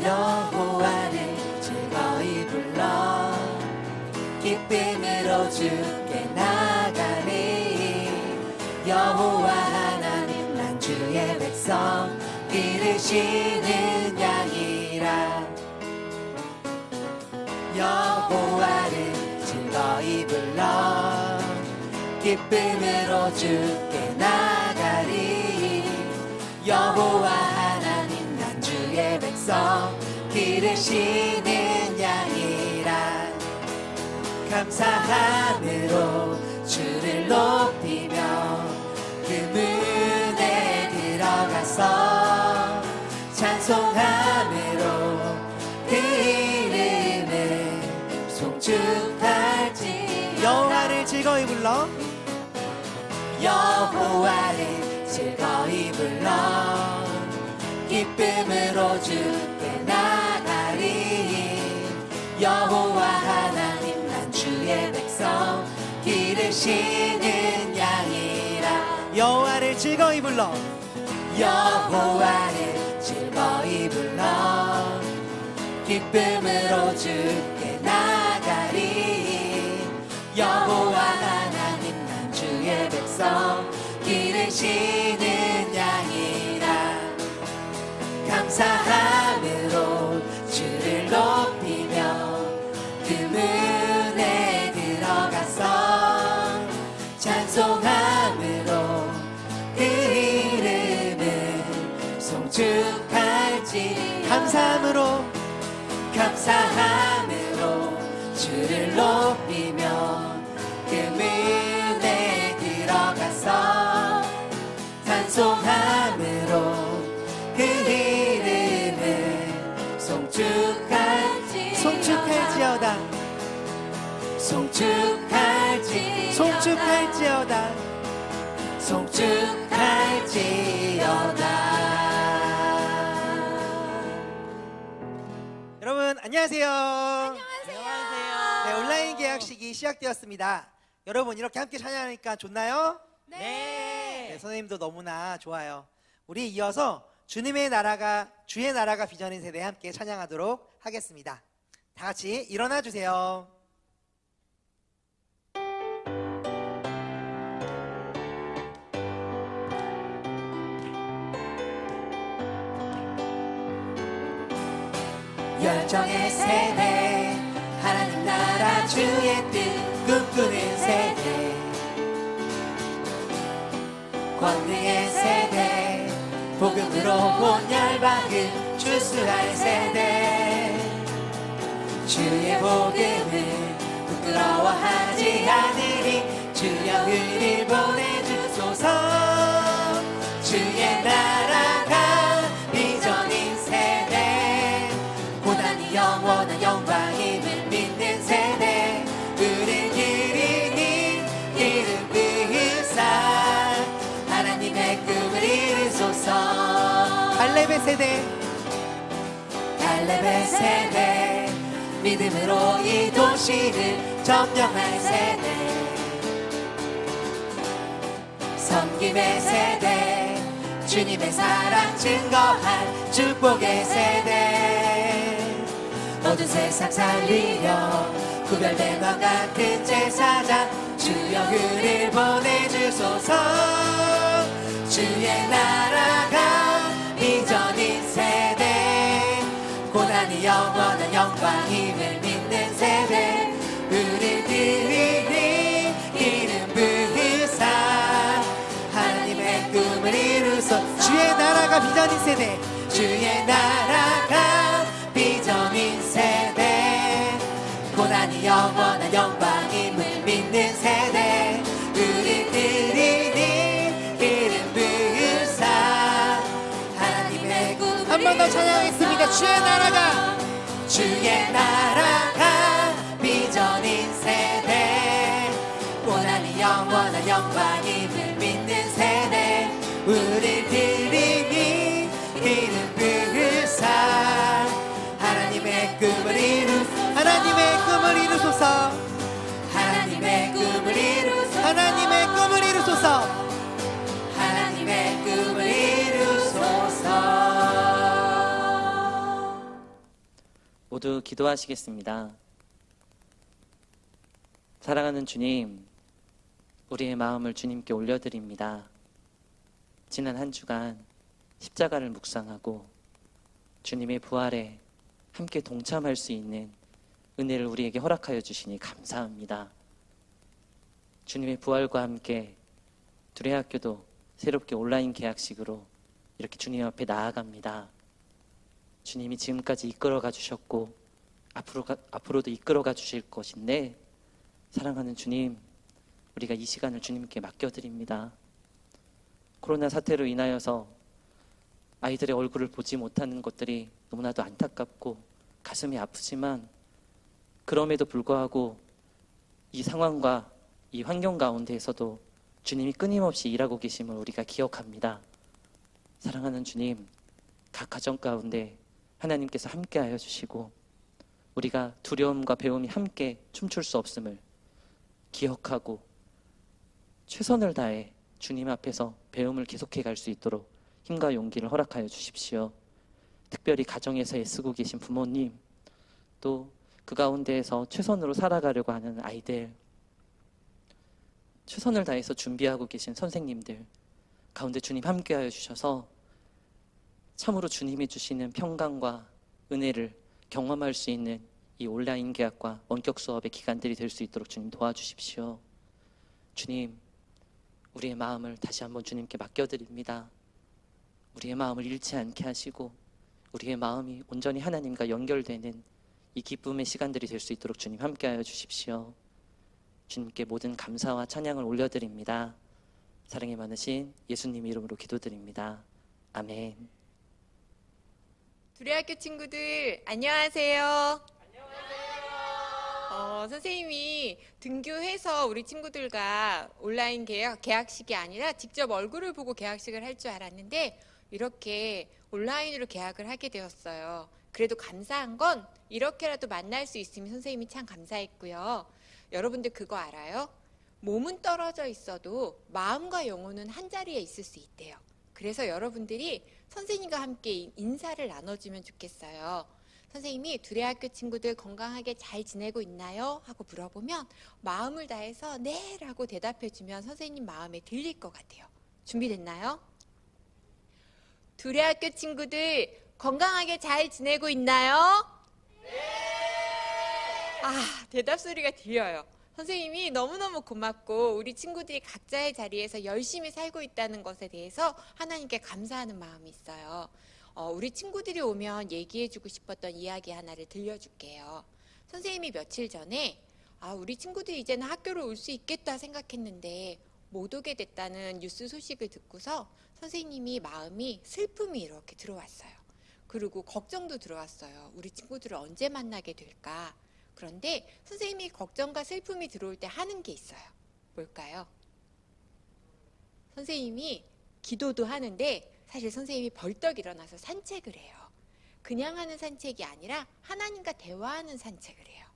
여호와를 즐거이 불러 기쁨으로 주께 나가리. 여호와 하나님 난 주의 백성 기르시는 양이라. 여호와를 즐거이 불러 기쁨으로 주께 나가리. 여호와 하나님 난 주의 백성 기르시는 양이라. 감사함으로 주를 높이며 그 문에 들어가서 찬송함으로 그 이름을 송축할지. 여호와를 즐거이 불러 여호와를 즐거이 불러 기쁨으로 주께 나가리. 여호와 하나님 난 주의 백성 기르시는 양이라. 여호와를 즐거이 불러 여호와를 즐거이 불러 기쁨으로 주께 나가리. 여호와 하나님 난 주의 백성 기르시는 양이라. 감사함으로 주를 높이며 그 문에 들어가서 찬송함으로 그 이름을 송축할지. 감사함으로 주를 높이며 그 문에 들어가서 찬송함으로 그 이름을 송축할지어다 송축할지어다. 여러분 안녕하세요. 안녕하세요. 네, 온라인 개학식이 시작되었습니다. 여러분 이렇게 함께 찬양하니까 좋나요? 네. 선생님도 너무나 좋아요. 우리 이어서 주의 나라가 비전인 세대에 함께 찬양하도록 하겠습니다. 다 같이 일어나 주세요. 열정의 세대 하나님 나라 주의 뜻 꿈꾸는 세대 권능의 세대 복음으로 온 열방을 출수할 세대 주의 복음을 부끄러워하지 않으리 주여 그를 보내주소서 주의 나라가 비전인 세대 고난이 영원한 영광임을 믿는 세대 우릴 기르니 기름 부으사 하나님의 꿈을 이루소서 갈렙의 세대 믿음으로 이 도시를 점령할 세대 섬김의 세대 주님의 사랑 증거할 축복의 세대 모든 세상 살리려 구별된 왕 같은 제사장 주여 그를 보내주소서 주의 나라가 비전인 세대 고난이 영원한 영광임을 믿는 세대 우릴 드리니 기름 부으사 하나님의 꿈을 이루소 주의 나라가 비전인 세대 주의 나라가 비전인 세대 고난이 영원한 영광임을 믿는 세대 우리 드리니 기름 부으사 하나님의 꿈을 한 번 더 찬양하겠습니다. 주의 나라가 비전인 세대 고난이 영원한 영광임을 믿는 세대 우리 드리니 기름 부으사 하나님의 꿈을 이루소서 하나님의 꿈을 이루소서 하나님의 꿈을 이루소서 하나님의 꿈을 이루소서 모두 기도하시겠습니다. 사랑하는 주님, 우리의 마음을 주님께 올려드립니다. 지난 한 주간 십자가를 묵상하고 주님의 부활에 함께 동참할 수 있는 은혜를 우리에게 허락하여 주시니 감사합니다. 주님의 부활과 함께 두레학교도 새롭게 온라인 개학식으로 이렇게 주님 앞에 나아갑니다. 주님이 지금까지 이끌어가 주셨고 앞으로도 이끌어가 주실 것인데, 사랑하는 주님, 우리가 이 시간을 주님께 맡겨드립니다. 코로나 사태로 인하여서 아이들의 얼굴을 보지 못하는 것들이 너무나도 안타깝고 가슴이 아프지만, 그럼에도 불구하고 이 상황과 이 환경 가운데에서도 주님이 끊임없이 일하고 계심을 우리가 기억합니다. 사랑하는 주님, 각 가정 가운데 하나님께서 함께하여 주시고 우리가 두려움과 배움이 함께 춤출 수 없음을 기억하고 최선을 다해 주님 앞에서 배움을 계속해 갈 수 있도록 힘과 용기를 허락하여 주십시오. 특별히 가정에서 애쓰고 계신 부모님, 또 그 가운데에서 최선으로 살아가려고 하는 아이들, 최선을 다해서 준비하고 계신 선생님들 가운데 주님 함께하여 주셔서 참으로 주님이 주시는 평강과 은혜를 경험할 수 있는 이 온라인 개학과 원격 수업의 기간들이 될 수 있도록 주님 도와주십시오. 주님, 우리의 마음을 다시 한번 주님께 맡겨드립니다. 우리의 마음을 잃지 않게 하시고 우리의 마음이 온전히 하나님과 연결되는 이 기쁨의 시간들이 될 수 있도록 주님 함께하여 주십시오. 주님께 모든 감사와 찬양을 올려드립니다. 사랑이 많으신 예수님 이름으로 기도드립니다. 아멘. 두레학교 친구들 안녕하세요. 선생님이 등교해서 우리 친구들과 온라인 개학식이 아니라 직접 얼굴을 보고 개학식을 할 줄 알았는데 이렇게 온라인으로 개학을 하게 되었어요. 그래도 감사한 건 이렇게라도 만날 수 있으면 선생님이 참 감사했고요. 여러분들 그거 알아요? 몸은 떨어져 있어도 마음과 영혼은 한 자리에 있을 수 있대요. 그래서 여러분들이 선생님과 함께 인사를 나눠주면 좋겠어요. 선생님이 두레학교 친구들 건강하게 잘 지내고 있나요? 하고 물어보면 마음을 다해서 네 라고 대답해주면 선생님 마음에 들릴 것 같아요. 준비됐나요? 두레학교 친구들 건강하게 잘 지내고 있나요? 네! 대답 소리가 들려요. 선생님이 너무너무 고맙고 우리 친구들이 각자의 자리에서 열심히 살고 있다는 것에 대해서 하나님께 감사하는 마음이 있어요. 우리 친구들이 오면 얘기해주고 싶었던 이야기 하나를 들려줄게요. 선생님이 며칠 전에 우리 친구들이 이제는 학교를 올 수 있겠다 생각했는데 못 오게 됐다는 뉴스 소식을 듣고서 선생님이 마음이 슬픔이 이렇게 들어왔어요. 그리고 걱정도 들어왔어요. 우리 친구들을 언제 만나게 될까? 그런데 선생님이 걱정과 슬픔이 들어올 때 하는 게 있어요. 뭘까요? 선생님이 기도도 하는데 사실 선생님이 벌떡 일어나서 산책을 해요. 그냥 하는 산책이 아니라 하나님과 대화하는 산책을 해요.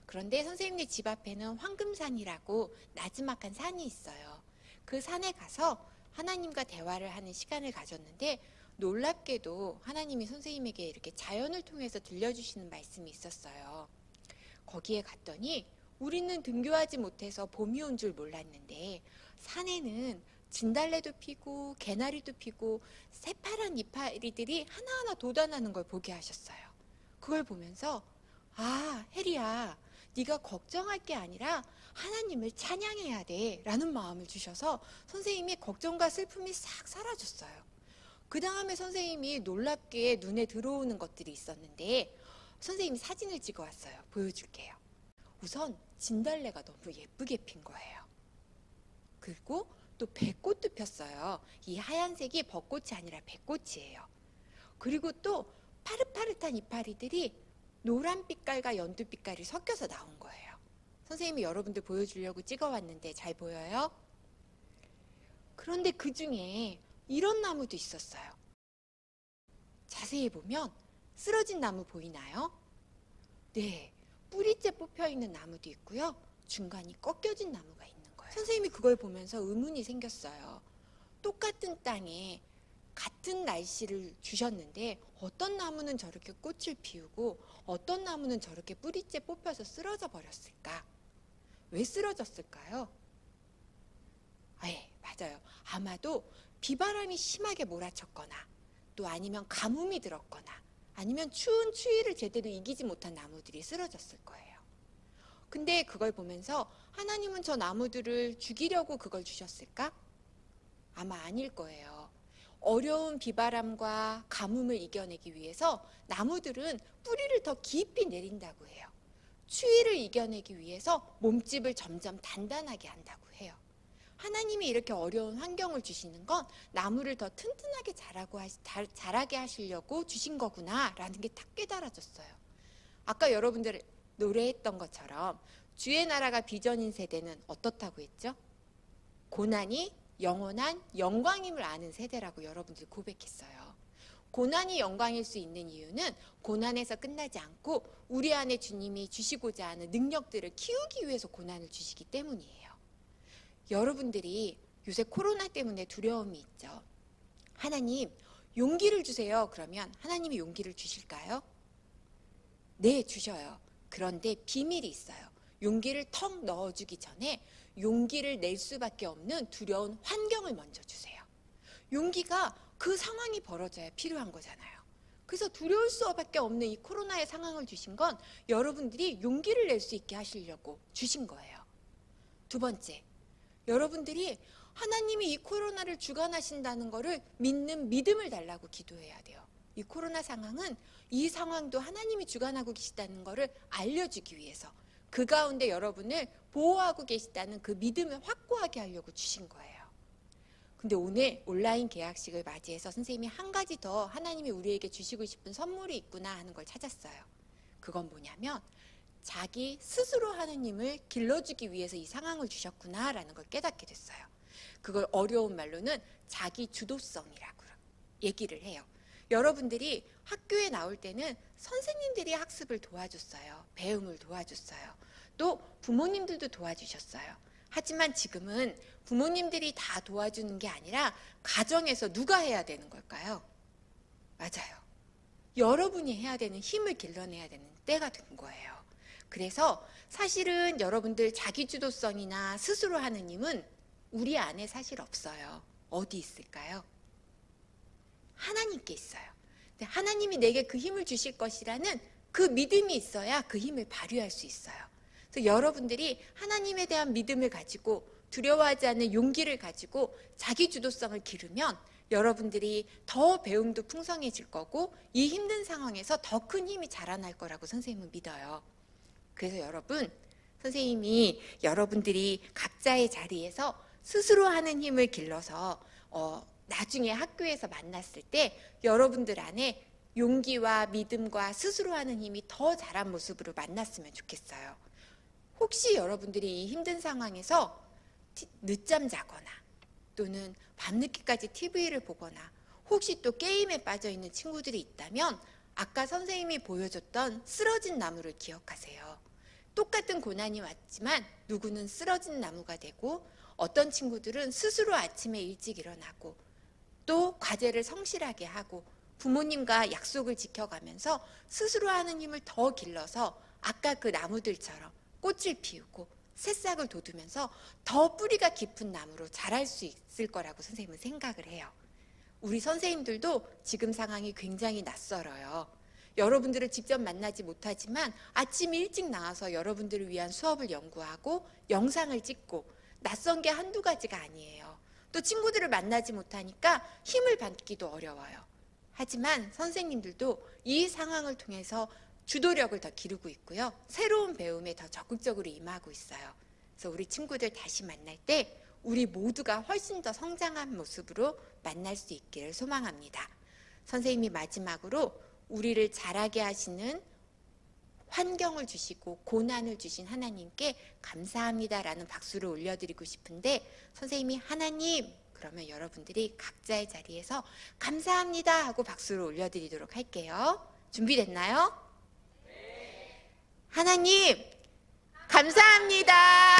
그런데 선생님네 집 앞에는 황금산이라고 나지막한 산이 있어요. 그 산에 가서 하나님과 대화를 하는 시간을 가졌는데 놀랍게도 하나님이 선생님에게 이렇게 자연을 통해서 들려주시는 말씀이 있었어요. 거기에 갔더니 우리는 등교하지 못해서 봄이 온 줄 몰랐는데 산에는 진달래도 피고 개나리도 피고 새파란 이파리들이 하나하나 돋아나는 걸 보게 하셨어요. 그걸 보면서 혜리야, 네가 걱정할 게 아니라 하나님을 찬양해야 돼 라는 마음을 주셔서 선생님이 걱정과 슬픔이 싹 사라졌어요. 그 다음에 선생님이 놀랍게 눈에 들어오는 것들이 있었는데 선생님이 사진을 찍어 왔어요. 보여줄게요. 우선 진달래가 너무 예쁘게 핀 거예요. 그리고 또 백꽃도 폈어요. 이 하얀색이 벚꽃이 아니라 백꽃이에요. 그리고 또 파릇파릇한 이파리들이 노란 빛깔과 연두 빛깔이 섞여서 나온 거예요. 선생님이 여러분들 보여주려고 찍어왔는데 잘 보여요? 그런데 그 중에 이런 나무도 있었어요. 자세히 보면 쓰러진 나무 보이나요? 네, 뿌리째 뽑혀있는 나무도 있고요. 중간이 꺾여진 나무가 있는 거예요. 선생님이 그걸 보면서 의문이 생겼어요. 똑같은 땅에 같은 날씨를 주셨는데 어떤 나무는 저렇게 꽃을 피우고 어떤 나무는 저렇게 뿌리째 뽑혀서 쓰러져 버렸을까? 왜 쓰러졌을까요? 맞아요. 아마도 비바람이 심하게 몰아쳤거나 또 아니면 가뭄이 들었거나 아니면 추운 추위를 제대로 이기지 못한 나무들이 쓰러졌을 거예요. 근데 그걸 보면서 하나님은 저 나무들을 죽이려고 그걸 주셨을까? 아마 아닐 거예요. 어려운 비바람과 가뭄을 이겨내기 위해서 나무들은 뿌리를 더 깊이 내린다고 해요. 추위를 이겨내기 위해서 몸집을 점점 단단하게 한다고 해요. 하나님이 이렇게 어려운 환경을 주시는 건 나무를 더 튼튼하게 자라게 하시려고 주신 거구나라는 게 딱 깨달아졌어요. 아까 여러분들 노래했던 것처럼 주의 나라가 비전인 세대는 어떻다고 했죠? 고난이 영원한 영광임을 아는 세대라고 여러분들이 고백했어요. 고난이 영광일 수 있는 이유는 고난에서 끝나지 않고 우리 안에 주님이 주시고자 하는 능력들을 키우기 위해서 고난을 주시기 때문이에요. 여러분들이 요새 코로나 때문에 두려움이 있죠. 하나님, 용기를 주세요. 그러면 하나님이 용기를 주실까요? 네, 주셔요. 그런데 비밀이 있어요. 용기를 턱 넣어주기 전에 용기를 낼 수밖에 없는 두려운 환경을 먼저 주세요. 용기가 그 상황이 벌어져야 필요한 거잖아요. 그래서 두려울 수밖에 없는 이 코로나의 상황을 주신 건 여러분들이 용기를 낼 수 있게 하시려고 주신 거예요. 두 번째, 여러분들이 하나님이 이 코로나를 주관하신다는 것을 믿는 믿음을 달라고 기도해야 돼요. 이 코로나 상황은 이 상황도 하나님이 주관하고 계시다는 것을 알려주기 위해서 그 가운데 여러분을 보호하고 계시다는 그 믿음을 확고하게 하려고 주신 거예요. 근데 오늘 온라인 개학식을 맞이해서 선생님이 한 가지 더 하나님이 우리에게 주시고 싶은 선물이 있구나 하는 걸 찾았어요. 그건 뭐냐면 자기 스스로 하느님을 길러주기 위해서 이 상황을 주셨구나라는 걸 깨닫게 됐어요. 그걸 어려운 말로는 자기 주도성이라고 얘기를 해요. 여러분들이 학교에 나올 때는 선생님들이 학습을 도와줬어요. 배움을 도와줬어요. 또 부모님들도 도와주셨어요. 하지만 지금은 부모님들이 다 도와주는 게 아니라 가정에서 누가 해야 되는 걸까요? 맞아요. 여러분이 해야 되는, 힘을 길러내야 되는 때가 된 거예요. 그래서 사실은 여러분들 자기주도성이나 스스로 하는 힘은 우리 안에 사실 없어요. 어디 있을까요? 하나님께 있어요. 근데 하나님이 내게 그 힘을 주실 것이라는 그 믿음이 있어야 그 힘을 발휘할 수 있어요. 그래서 여러분들이 하나님에 대한 믿음을 가지고 두려워하지 않는 용기를 가지고 자기주도성을 기르면 여러분들이 더 배움도 풍성해질 거고 이 힘든 상황에서 더 큰 힘이 자라날 거라고 선생님은 믿어요. 그래서 여러분, 선생님이 여러분들이 각자의 자리에서 스스로 하는 힘을 길러서 나중에 학교에서 만났을 때 여러분들 안에 용기와 믿음과 스스로 하는 힘이 더 자란 모습으로 만났으면 좋겠어요. 혹시 여러분들이 이 힘든 상황에서 늦잠 자거나 또는 밤늦게까지 TV를 보거나 혹시 또 게임에 빠져 있는 친구들이 있다면 아까 선생님이 보여줬던 쓰러진 나무를 기억하세요. 똑같은 고난이 왔지만 누구는 쓰러진 나무가 되고 어떤 친구들은 스스로 아침에 일찍 일어나고 또 과제를 성실하게 하고 부모님과 약속을 지켜가면서 스스로 하는 힘을 더 길러서 아까 그 나무들처럼 꽃을 피우고 새싹을 돋우면서 더 뿌리가 깊은 나무로 자랄 수 있을 거라고 선생님은 생각을 해요. 우리 선생님들도 지금 상황이 굉장히 낯설어요. 여러분들을 직접 만나지 못하지만 아침 일찍 나와서 여러분들을 위한 수업을 연구하고 영상을 찍고 낯선 게 한두 가지가 아니에요. 또 친구들을 만나지 못하니까 힘을 받기도 어려워요. 하지만 선생님들도 이 상황을 통해서 주도력을 더 기르고 있고요. 새로운 배움에 더 적극적으로 임하고 있어요. 그래서 우리 친구들 다시 만날 때 우리 모두가 훨씬 더 성장한 모습으로 만날 수 있기를 소망합니다. 선생님이 마지막으로 우리를 자라게 하시는 환경을 주시고 고난을 주신 하나님께 감사합니다라는 박수를 올려드리고 싶은데 선생님이 하나님 그러면 여러분들이 각자의 자리에서 감사합니다 하고 박수를 올려드리도록 할게요. 준비됐나요? 하나님 감사합니다.